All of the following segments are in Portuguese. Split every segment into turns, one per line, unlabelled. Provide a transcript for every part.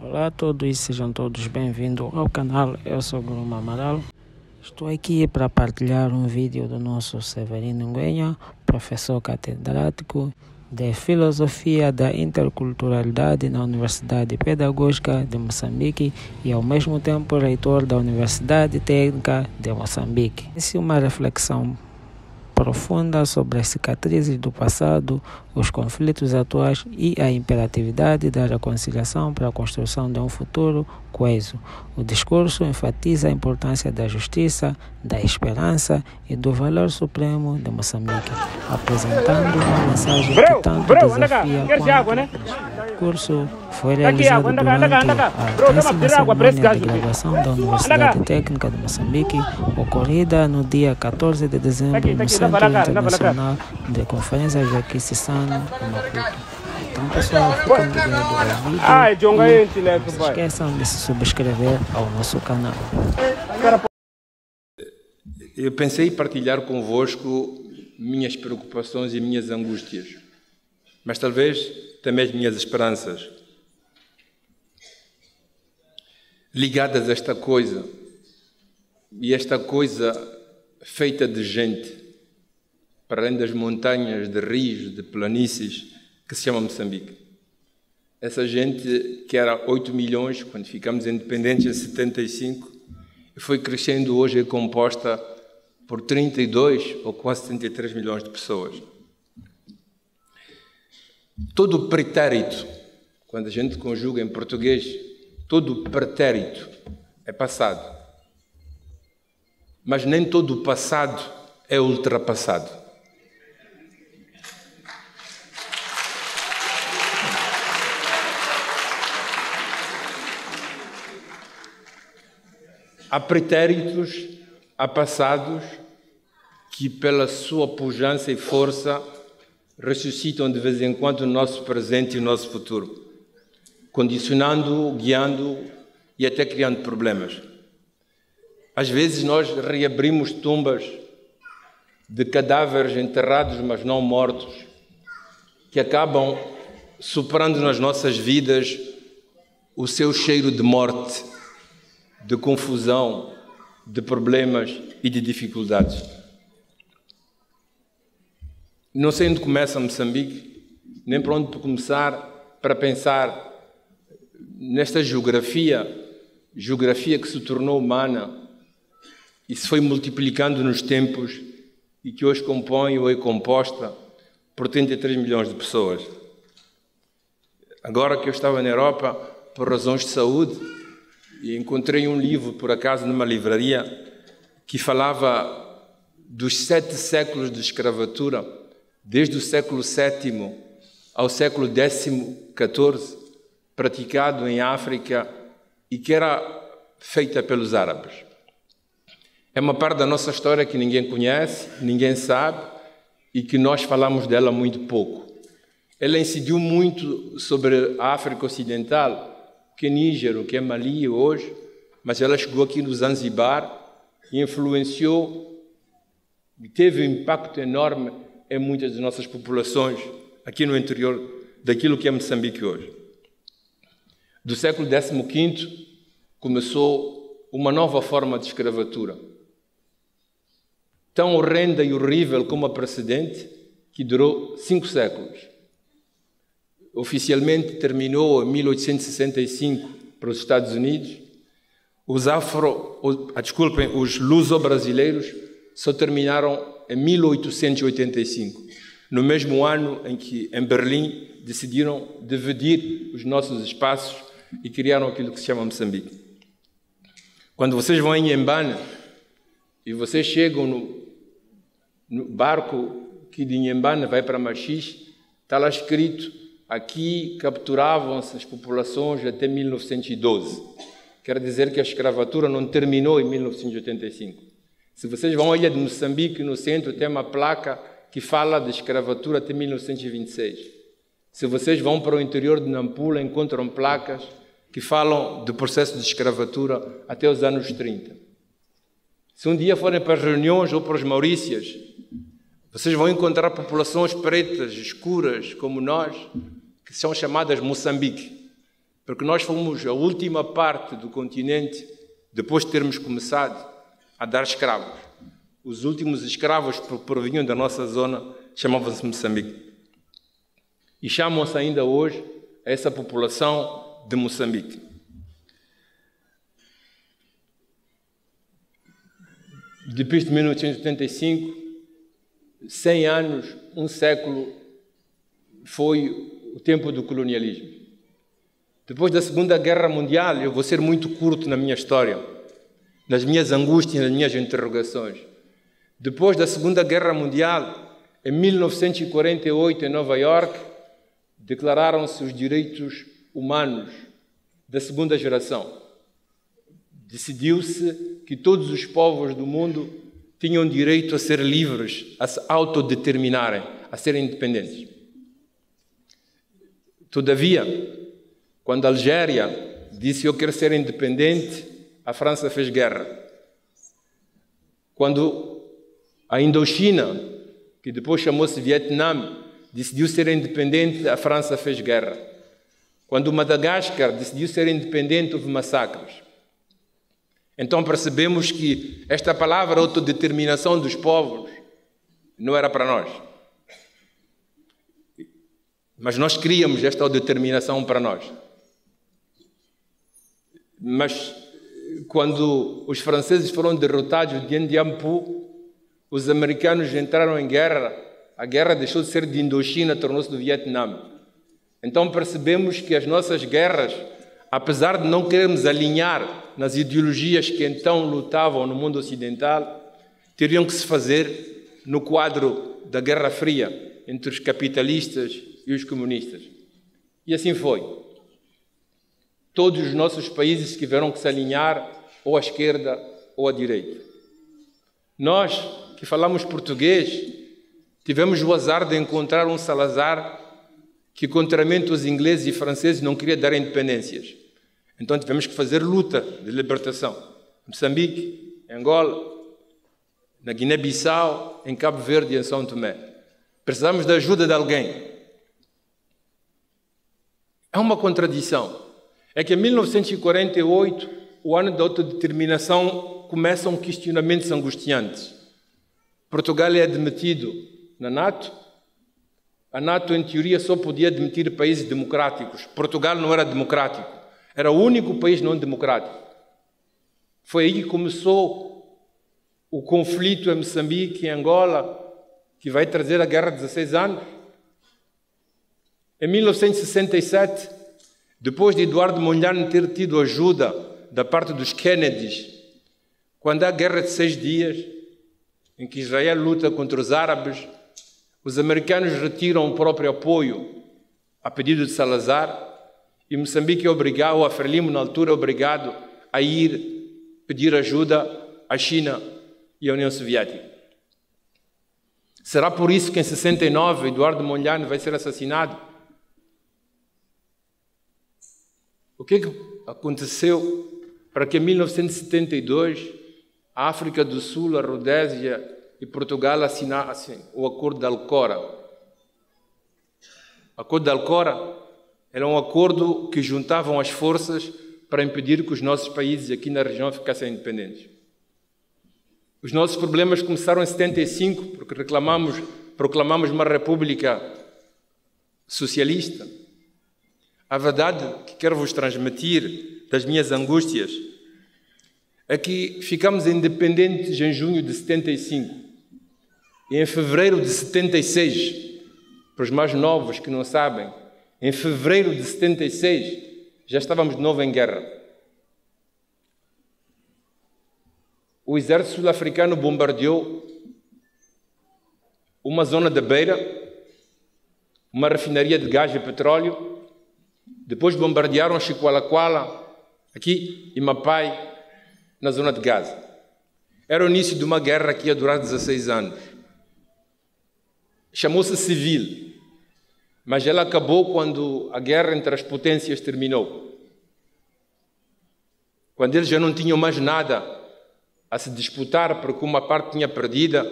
Olá a todos e sejam todos bem-vindos ao canal. Eu sou Bruno Amaral. Estou aqui para partilhar um vídeo do nosso Severino Nguenha, professor catedrático de Filosofia da Interculturalidade na Universidade Pedagógica de Moçambique e ao mesmo tempo reitor da Universidade Técnica de Moçambique. Essa é uma reflexão profunda sobre as cicatrizes do passado, os conflitos atuais e a imperatividade da reconciliação para a construção de um futuro coeso. O discurso enfatiza a importância da justiça, da esperança e do valor supremo de Moçambique, apresentando uma mensagem que tanto desafia quanto. O curso foi realizado durante a 10ª cerimônia de graduação da Universidade Técnica de Moçambique, ocorrida no dia 14 de dezembro no Centro Internacional de Conferências de Aquisição, em Maputo. Então, pessoal, fiquem ligados ao vídeo e não se esqueçam de se subscrever ao nosso canal.
Eu pensei em partilhar convosco minhas preocupações e minhas angústias, mas talvez também as minhas esperanças, ligadas a esta coisa, e esta coisa feita de gente, para além das montanhas, de rios, de planícies, que se chama Moçambique. Essa gente, que era 8 milhões, quando ficamos independentes em 75, foi crescendo, hoje é composta por 32 ou quase 33 milhões de pessoas. Todo o pretérito, quando a gente conjuga em português, todo o pretérito é passado. Mas nem todo o passado é ultrapassado. Há pretéritos, há passados que, pela sua pujança e força, ressuscitam de vez em quando o nosso presente e o nosso futuro, condicionando, guiando e até criando problemas. Às vezes nós reabrimos tumbas de cadáveres enterrados, mas não mortos, que acabam soprando nas nossas vidas o seu cheiro de morte, de confusão, de problemas e de dificuldades. Não sei onde começa Moçambique, nem para onde começar para pensar nesta geografia que se tornou humana e se foi multiplicando nos tempos e que hoje compõe ou é composta por 33 milhões de pessoas. Agora que eu estava na Europa por razões de saúde e encontrei um livro, por acaso, numa livraria, que falava dos 7 séculos de escravatura, desde o século VII ao século XIV, praticado em África e que era feita pelos árabes. É uma parte da nossa história que ninguém conhece, ninguém sabe e que nós falamos dela muito pouco. Ela incidiu muito sobre a África Ocidental, o que é Níger, o que é Mali hoje, mas ela chegou aqui no Zanzibar e influenciou e teve um impacto enorme em muitas das nossas populações aqui no interior daquilo que é Moçambique hoje. Do século XV começou uma nova forma de escravatura, tão horrenda e horrível como a precedente, que durou 5 séculos. Oficialmente terminou em 1865 para os Estados Unidos. Os luso-brasileiros só terminaram em 1885, no mesmo ano em que, em Berlim, decidiram dividir os nossos espaços e criaram aquilo que se chama Moçambique. Quando vocês vão em Inhambane e vocês chegam no barco que de Inhambane vai para Machixe, está lá escrito: aqui capturavam-se as populações até 1912. Quer dizer que a escravatura não terminou em 1985. Se vocês vão à ilha de Moçambique, no centro, tem uma placa que fala de escravatura até 1926. Se vocês vão para o interior de Nampula, encontram placas que falam do processo de escravatura até os anos 30. Se um dia forem para as reuniões ou para as Maurícias, vocês vão encontrar populações pretas, escuras, como nós, que são chamadas Moçambique, porque nós fomos a última parte do continente depois de termos começado a dar escravos. Os últimos escravos que provinham da nossa zona chamavam-se Moçambique. E chamam-se ainda hoje a essa população de Moçambique. Depois de 1985, 100 anos, um século, foi o tempo do colonialismo. Depois da Segunda Guerra Mundial, eu vou ser muito curto na minha história, nas minhas angústias, nas minhas interrogações. Depois da Segunda Guerra Mundial, em 1948, em Nova Iorque, declararam-se os direitos humanos da segunda geração. Decidiu-se que todos os povos do mundo tinham direito a ser livres, a se autodeterminarem, a serem independentes. Todavia, quando a Algéria disse eu quero ser independente, a França fez guerra. Quando a Indochina, que depois chamou-se Vietnã, decidiu ser independente, a França fez guerra. Quando Madagascar decidiu ser independente, houve massacres. Então percebemos que esta palavra autodeterminação dos povos não era para nós. Mas nós queríamos esta autodeterminação para nós. Mas quando os franceses foram derrotados de Ndiampu, os americanos entraram em guerra, a guerra deixou de ser de Indochina, tornou-se do Vietnã. Então percebemos que as nossas guerras, apesar de não querermos alinhar nas ideologias que então lutavam no mundo ocidental, teriam que se fazer no quadro da Guerra Fria entre os capitalistas e os comunistas. E assim foi. Todos os nossos países tiveram que se alinhar ou à esquerda ou à direita. Nós, que falamos português, tivemos o azar de encontrar um Salazar que, contrariamente aos ingleses e franceses, não queria dar independências. Então tivemos que fazer luta de libertação. Em Moçambique, em Angola, na Guiné-Bissau, em Cabo Verde e em São Tomé. Precisamos da ajuda de alguém. É uma contradição. É que em 1948, o ano da autodeterminação, começam questionamentos angustiantes. Portugal é admitido na NATO. A NATO, em teoria, só podia admitir países democráticos. Portugal não era democrático. Era o único país não democrático. Foi aí que começou o conflito em Moçambique, em Angola, que vai trazer a guerra de 16 anos. Em 1967, depois de Eduardo Mondlane ter tido ajuda da parte dos Kennedys, quando há a guerra de 6 dias, em que Israel luta contra os árabes, os americanos retiram o próprio apoio a pedido de Salazar, e Moçambique é obrigado, ou a Frelimo, na altura, é obrigado a ir pedir ajuda à China e à União Soviética. Será por isso que em 69 Eduardo Mondlane vai ser assassinado? O que aconteceu para que em 1972 a África do Sul, a Rodésia e Portugal assinassem o Acordo de Alcora? O Acordo de Alcora era um acordo que juntavam as forças para impedir que os nossos países aqui na região ficassem independentes. Os nossos problemas começaram em 75, porque proclamamos uma república socialista. A verdade que quero vos transmitir das minhas angústias é que ficamos independentes em junho de 75 e em fevereiro de 76, para os mais novos que não sabem, em fevereiro de 76 já estávamos de novo em guerra. O exército sul-africano bombardeou uma zona da Beira, uma refinaria de gás e petróleo. Depois bombardearam Chiqualaquala, aqui em Mapai, na zona de Gaza. Era o início de uma guerra que ia durar 16 anos. Chamou-se civil, mas ela acabou quando a guerra entre as potências terminou. Quando eles já não tinham mais nada a se disputar, porque uma parte tinha perdida,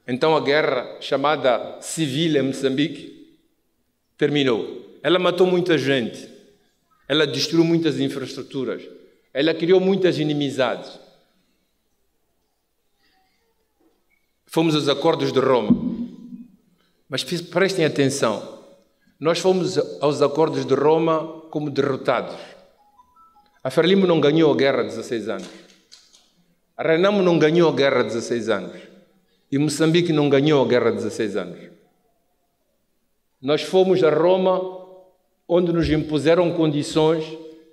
então a guerra chamada civil em Moçambique terminou. Ela matou muita gente. ela destruiu muitas infraestruturas, ela criou muitas inimizades. Fomos aos Acordos de Roma, mas prestem atenção, nós fomos aos Acordos de Roma como derrotados. A Frelimo não ganhou a guerra há 16 anos. A Renamo não ganhou a guerra há 16 anos. E Moçambique não ganhou a guerra há 16 anos. Nós fomos a Roma, onde nos impuseram condições,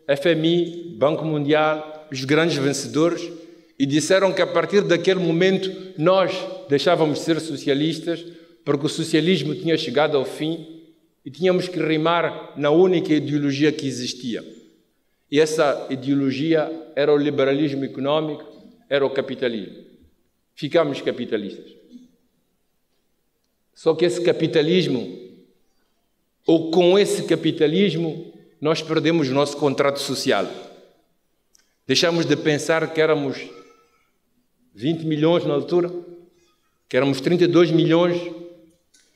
FMI, Banco Mundial, os grandes vencedores, e disseram que a partir daquele momento nós deixávamos de ser socialistas, porque o socialismo tinha chegado ao fim e tínhamos que rimar na única ideologia que existia. E essa ideologia era o liberalismo econômico, era o capitalismo. Ficámos capitalistas. Só que esse capitalismo, ou com esse capitalismo, nós perdemos o nosso contrato social. Deixamos de pensar que éramos 20 milhões na altura, que éramos 32 milhões,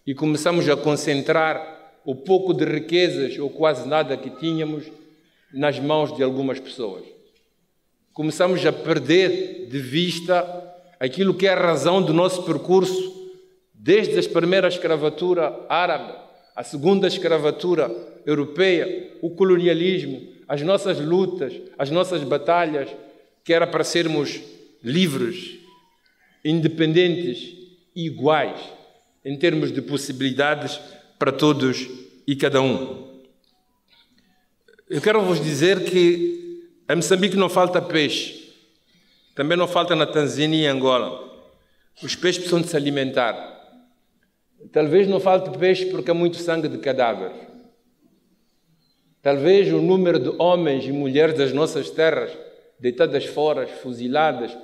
e começamos a concentrar o pouco de riquezas, ou quase nada que tínhamos, nas mãos de algumas pessoas. Começamos a perder de vista aquilo que é a razão do nosso percurso, desde a primeira escravatura árabe, a segunda escravatura europeia, o colonialismo, as nossas lutas, as nossas batalhas, que era para sermos livres, independentes e iguais, em termos de possibilidades para todos e cada um. Eu quero vos dizer que em Moçambique não falta peixe, também não falta na Tanzânia e Angola. Os peixes precisam de se alimentar. Talvez não falte peixe porque há muito sangue de cadáver. Talvez o número de homens e mulheres das nossas terras, deitadas fora, fuziladas,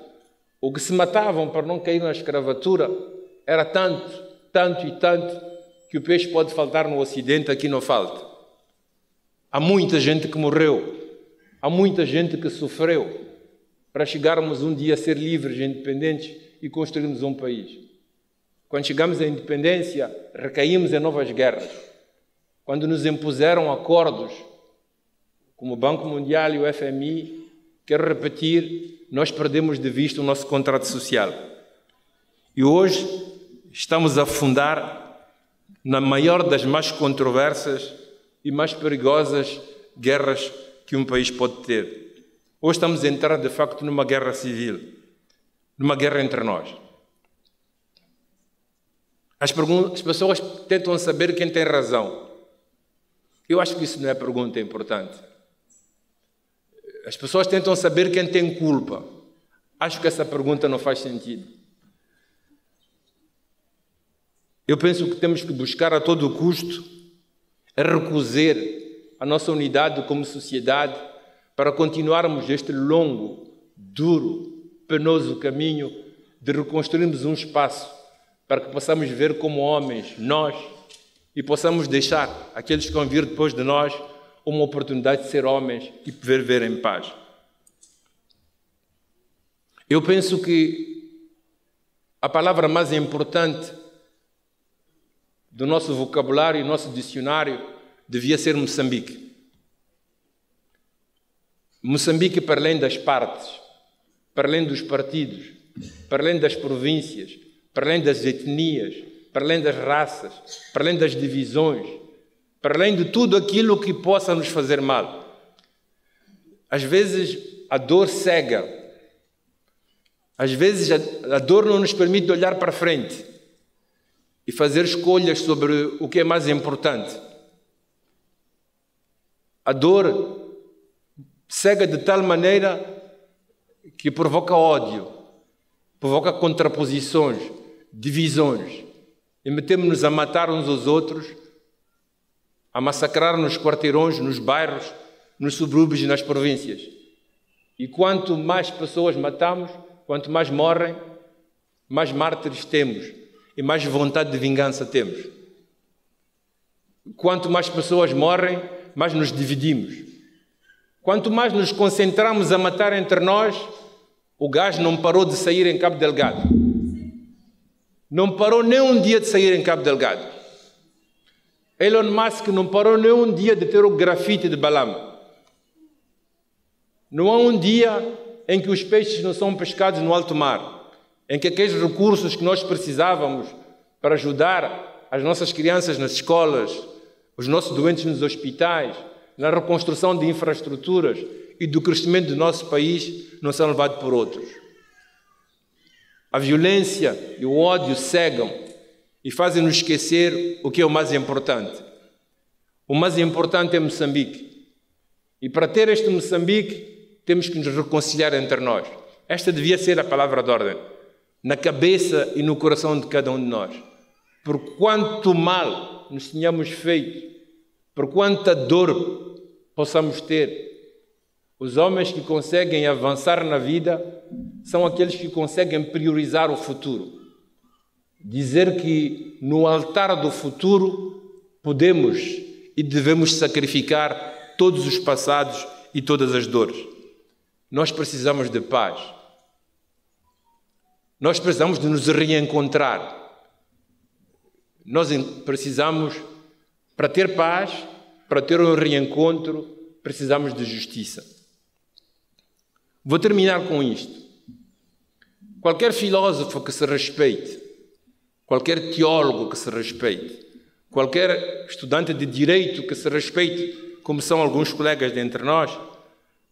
ou que se matavam para não cair na escravatura, era tanto, tanto e tanto, que o peixe pode faltar no Ocidente, aqui não falta. Há muita gente que morreu, há muita gente que sofreu para chegarmos um dia a ser livres e independentes e construirmos um país. Quando chegamos à independência, recaímos em novas guerras. Quando nos impuseram acordos, como o Banco Mundial e o FMI, quero repetir, nós perdemos de vista o nosso contrato social. E hoje estamos a afundar na maior das mais controversas e mais perigosas guerras que um país pode ter. Hoje estamos a entrar, de facto, numa guerra civil, numa guerra entre nós. As pessoas tentam saber quem tem razão. Eu acho que isso não é pergunta importante. As pessoas tentam saber quem tem culpa. Acho que essa pergunta não faz sentido. Eu penso que temos que buscar a todo custo recusar a nossa unidade como sociedade para continuarmos este longo, duro, penoso caminho de reconstruirmos um espaço para que possamos ver como homens, nós, e possamos deixar aqueles que vão vir depois de nós uma oportunidade de ser homens e poder viver em paz. Eu penso que a palavra mais importante do nosso vocabulário e nosso dicionário devia ser Moçambique. Moçambique, para além das partes, para além dos partidos, para além das províncias, para além das etnias, para além das raças, para além das divisões, para além de tudo aquilo que possa nos fazer mal. Às vezes a dor cega, às vezes a dor não nos permite olhar para frente e fazer escolhas sobre o que é mais importante. A dor cega de tal maneira que provoca ódio, provoca contraposições, divisões, e metemos-nos a matar uns aos outros, a massacrar nos quarteirões, nos bairros, nos subúrbios e nas províncias. E quanto mais pessoas matamos, quanto mais morrem, mais mártires temos e mais vontade de vingança temos. Quanto mais pessoas morrem, mais nos dividimos. Quanto mais nos concentramos a matar entre nós, o gás não parou de sair em Cabo Delgado. Não parou nem um dia de sair em Cabo Delgado. Elon Musk não parou nem um dia de ter o grafite de Balama. Não há um dia em que os peixes não são pescados no alto mar, em que aqueles recursos que nós precisávamos para ajudar as nossas crianças nas escolas, os nossos doentes nos hospitais, na reconstrução de infraestruturas e do crescimento do nosso país, não são levados por outros. A violência e o ódio cegam e fazem-nos esquecer o que é o mais importante. O mais importante é Moçambique. E para ter este Moçambique, temos que nos reconciliar entre nós. Esta devia ser a palavra de ordem, na cabeça e no coração de cada um de nós. Por quanto mal nos tenhamos feito, por quanta dor possamos ter, os homens que conseguem avançar na vida são aqueles que conseguem priorizar o futuro. Dizer que no altar do futuro podemos e devemos sacrificar todos os passados e todas as dores. Nós precisamos de paz. Nós precisamos de nos reencontrar. Nós precisamos, para ter paz, para ter um reencontro, precisamos de justiça. Vou terminar com isto. Qualquer filósofo que se respeite, qualquer teólogo que se respeite, qualquer estudante de direito que se respeite, como são alguns colegas dentre nós,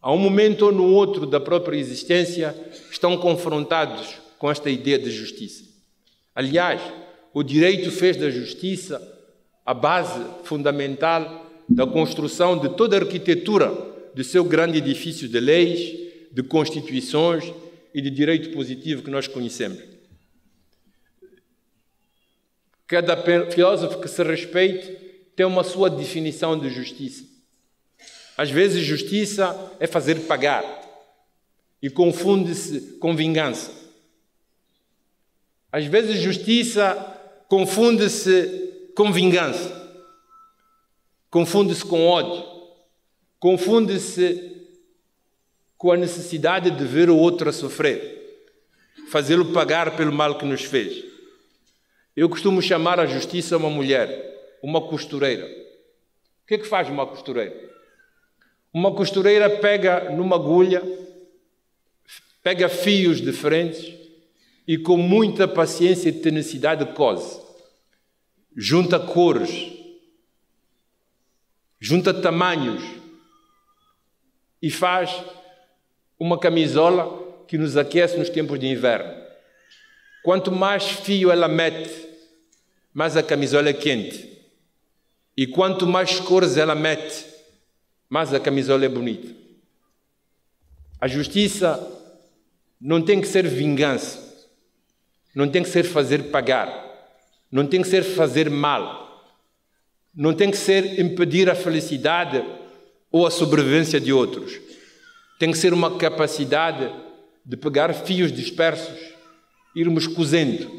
a um momento ou no outro da própria existência, estão confrontados com esta ideia de justiça. Aliás, o direito fez da justiça a base fundamental da construção de toda a arquitetura do seu grande edifício de leis, de constituições e de direito positivo que nós conhecemos. Cada filósofo que se respeite tem uma sua definição de justiça. Às vezes, justiça é fazer pagar e confunde-se com vingança. Às vezes, justiça confunde-se com vingança, confunde-se com ódio, confunde-se com a necessidade de ver o outro a sofrer, fazê-lo pagar pelo mal que nos fez. Eu costumo chamar a justiça uma mulher, uma costureira. O que é que faz uma costureira? Uma costureira pega numa agulha, pega fios diferentes e com muita paciência e tenacidade cose. Junta cores, junta tamanhos e faz uma camisola que nos aquece nos tempos de inverno. Quanto mais fio ela mete, mais a camisola é quente. E quanto mais cores ela mete, mais a camisola é bonita. A justiça não tem que ser vingança, não tem que ser fazer pagar, não tem que ser fazer mal, não tem que ser impedir a felicidade ou a sobrevivência de outros. Tem que ser uma capacidade de pegar fios dispersos, irmos cozendo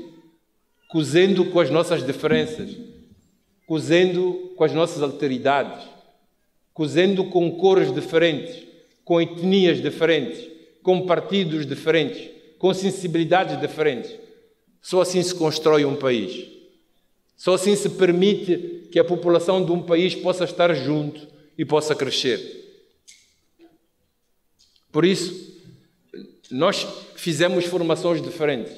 com as nossas diferenças, cozendo com as nossas alteridades, cozendo com cores diferentes, com etnias diferentes, com partidos diferentes, com sensibilidades diferentes. Só assim se constrói um país. Só assim se permite que a população de um país possa estar junto e possa crescer. Por isso, nós fizemos formações diferentes.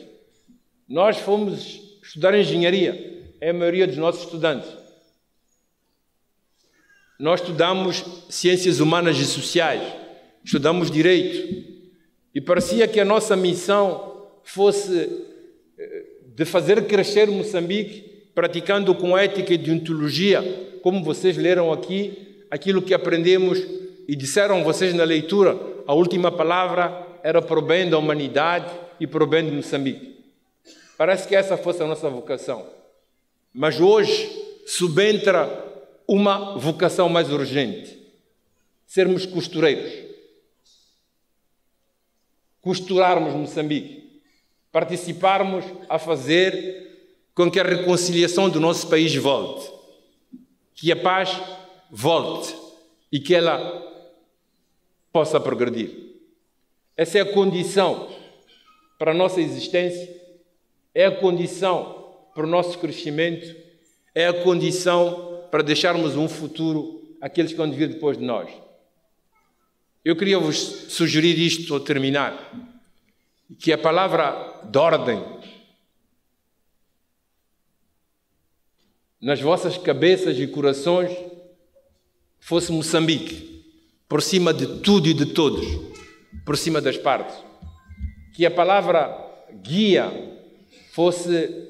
Nós fomos estudar engenharia, é a maioria dos nossos estudantes. Nós estudamos ciências humanas e sociais, estudamos direito. E parecia que a nossa missão fosse de fazer crescer Moçambique, praticando com ética e deontologia, como vocês leram aqui, aquilo que aprendemos e disseram vocês na leitura, a última palavra era para o bem da humanidade e para o bem de Moçambique. Parece que essa fosse a nossa vocação. Mas hoje subentra uma vocação mais urgente. Sermos costureiros. Costurarmos Moçambique. Participarmos a fazer com que a reconciliação do nosso país volte. Que a paz volte e que ela possa progredir. Essa é a condição para a nossa existência, é a condição para o nosso crescimento, é a condição para deixarmos um futuro àqueles que vão vir depois de nós. Eu queria vos sugerir isto ao terminar, que a palavra de ordem nas vossas cabeças e corações fosse Moçambique, por cima de tudo e de todos, por cima das partes. Que a palavra guia fosse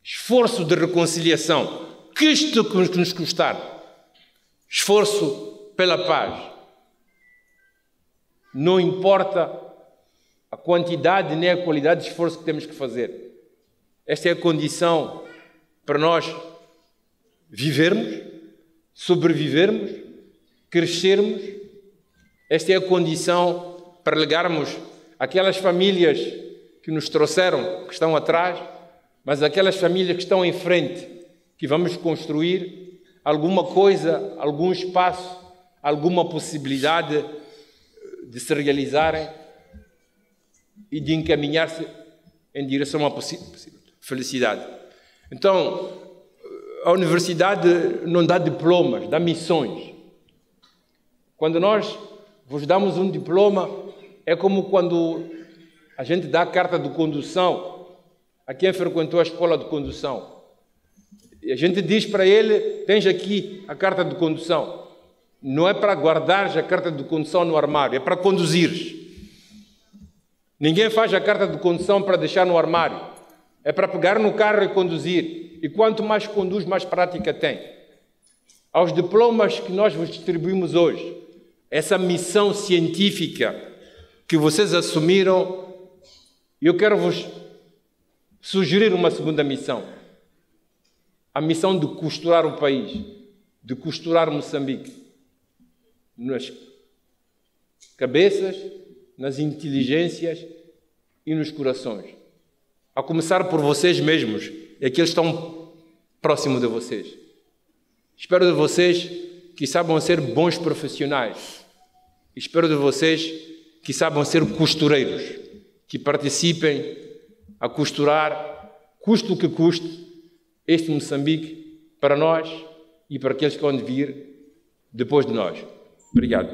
esforço de reconciliação, que isto que nos custar, esforço pela paz. Não importa a quantidade nem a qualidade de esforço que temos que fazer. Esta é a condição para nós vivermos, sobrevivermos, crescermos. Esta é a condição para legarmos aquelas famílias que nos trouxeram, que estão atrás, mas aquelas famílias que estão em frente, que vamos construir alguma coisa, algum espaço, alguma possibilidade de se realizarem e de encaminhar-se em direção à felicidade. Então, a universidade não dá diplomas, dá missões. Quando nós vos damos um diploma, é como quando a gente dá a carta de condução a quem frequentou a escola de condução. E a gente diz para ele, tens aqui a carta de condução. Não é para guardares a carta de condução no armário, é para conduzires. Ninguém faz a carta de condução para deixar no armário. É para pegar no carro e conduzir. E quanto mais conduz, mais prática tem. Aos diplomas que nós vos distribuímos hoje, essa missão científica que vocês assumiram, eu quero vos sugerir uma segunda missão. A missão de costurar o país, de costurar Moçambique. Nas cabeças, nas inteligências e nos corações. A começar por vocês mesmos e aqueles que estão próximos de vocês. Espero de vocês que saibam ser bons profissionais. Espero de vocês que saibam ser costureiros, que participem a costurar, custe o que custe, este Moçambique para nós e para aqueles que vão vir depois de nós. Obrigado.